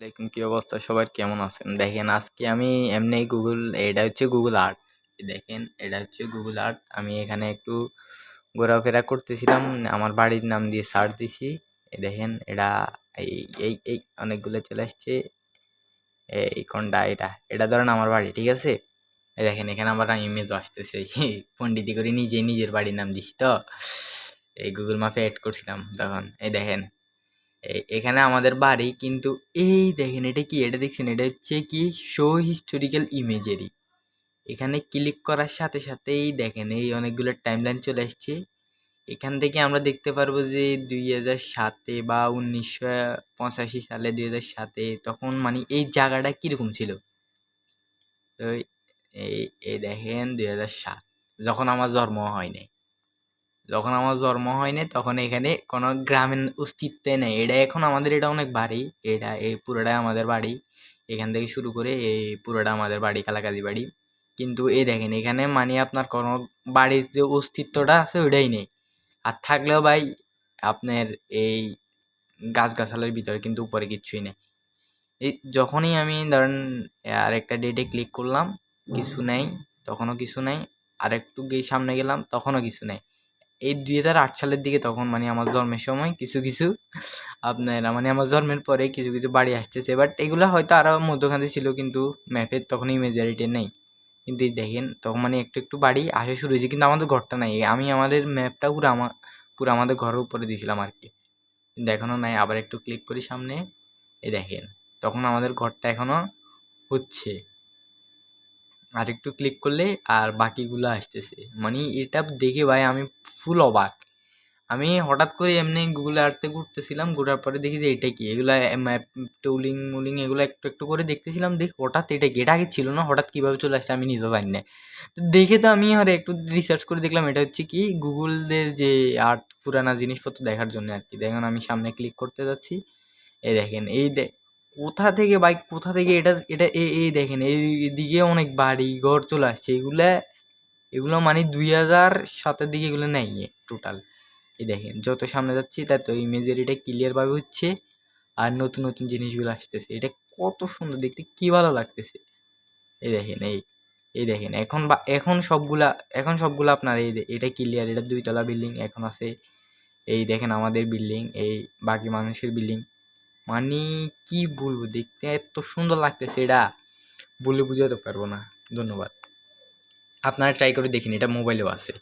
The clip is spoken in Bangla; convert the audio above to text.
দেখুন কি অবস্থা সবার, কেমন আছেন? দেখেন আজকে আমি এমনি এটা হচ্ছে গুগল আর্ট। দেখেন এটা হচ্ছে গুগল আর্ট। আমি এখানে একটু ঘোরাফেরা করতেছিলাম, আমার বাড়ির নাম দিয়ে সার্চ দিছি। দেখেন এটা এই এই এই অনেকগুলো চলে আসছে। এই কোনটা? এটা এটা ধরেন আমার বাড়ি, ঠিক আছে? এই দেখেন এখানে আমার ইমেজ আসতেছে। পন্ডিতি করে নিজের বাড়ির নাম দিছি তো, এই গুগল ম্যাপে অ্যাড করছিলাম তখন। এই দেখেন এখানে আমাদের বাড়ি, কিন্তু এই দেখেন এটা কি, এটা দেখছেন? এটা হচ্ছে কি, শো হিস্টোরিক্যাল ইমেজেরি। এখানে ক্লিক করার সাথে সাথেই দেখেন এই অনেকগুলো টাইমলাইন চলে আসছে। এখান থেকে আমরা দেখতে পারবো যে 2007-এ বা 1985 সালে, 2007-এ তখন মানে এই জায়গাটা কিরকম ছিল। তো এই এই দেখেন 2007, যখন আমার জন্ম হয়নি। তখন এখানে কোনো গ্রামীণ অস্তিত্বে নেই। এটা এখন আমাদের, এটা অনেক বাড়ি। এটা এই পুরোটাই আমাদের বাড়ি। এখান থেকে শুরু করে এই পুরোটা আমাদের বাড়ি, কালাকাজি বাড়ি। কিন্তু এই দেখেন এখানে মানে আপনার কোনো বাড়ির যে অস্তিত্বটা আছে ওইটাই নেই। আর থাকলেও ভাই আপনার এই গাছগাছালির ভিতরে, কিন্তু উপরে কিচ্ছুই নেই। এই যখনই আমি ধরেন আরেকটা ডেটে ক্লিক করলাম, কিছু নেই, তখনও কিছু নেই। আরেকটু সামনে গেলাম, তখনও কিছু নেই। এই 2008 সালের দিকে, তখন মানে আমার জন্মের সময় কিছু কিছু আপনার মানে আমার জন্মের পরে কিছু কিছু বাড়ি আসতেছে, বাট এগুলো হয়তো আরো মধ্যখানে ছিল, কিন্তু ম্যাপের তখন ইমেজারিটি নেই। কিন্তু এই দেখেন তখন মানে একটু একটু বাড়ি আসা শুরু হয়েছে, কিন্তু আমাদের ঘরটা নাই। আমি আমাদের ম্যাপটা পুরো আমাদের ঘরের উপরে দিয়েছিলাম আর কি, কিন্তু এখনো নাই। আবার একটু ক্লিক করি সামনে, এই দেখেন তখন আমাদের ঘরটা এখনো হচ্ছে। আর একটু ক্লিক করলে আর বাকিগুলো আসতেছে। মানে এটা দেখে ভাই আমি ফুল অবাক। আমি হঠাৎ করে এমনি গুগল আর্থে ঘুরতেছিলাম, ঘোরার পরে দেখি যে এটা কি, এগুলা ম্যাপ টুলিং মুলিং এগুলো একটু একটু করে দেখতেছিলাম, দেখি হঠাৎ এটা কি, এটা আগে ছিল না, হঠাৎ কীভাবে চলে আসছে আমি নিজেও জানি না। তো দেখে তো আমি আর একটু রিসার্চ করে দেখলাম এটা হচ্ছে কি, গুগলদের যে আর্ট পুরানা জিনিসপত্র দেখার জন্য আর কি। দেখুন আমি সামনে ক্লিক করতে যাচ্ছি, এই দেখেন কোথা থেকে ভাই, কোথা থেকে এটা এটা এই দেখেন এইদিকে অনেক বাড়ি ঘর চলে আসছে। এগুলা এগুলো মানে 2007-এর দিকে এগুলো নেই টোটাল। এই দেখেন যত সামনে যাচ্ছি তত ইমেজারিটা ক্লিয়ার ভাবে হচ্ছে, আর নতুন নতুন জিনিসগুলো আসতেছে। এটা কত সুন্দর দেখতে, কি ভালো লাগতেছে। এই দেখেন এই দেখেন এখন সবগুলা আপনার এটা ক্লিয়ার। এটা 2 তলা বিল্ডিং এখন আছে। এই দেখেন আমাদের বিল্ডিং, এই বাকি মানুষের বিল্ডিং। মানে কি বলবো, দেখতে এত সুন্দর লাগতেছে, এটা বলে বুঝাতে পারবো না। ধন্যবাদ। আপনারা ট্রাই করে দেখেন, এটা মোবাইলেও আছে।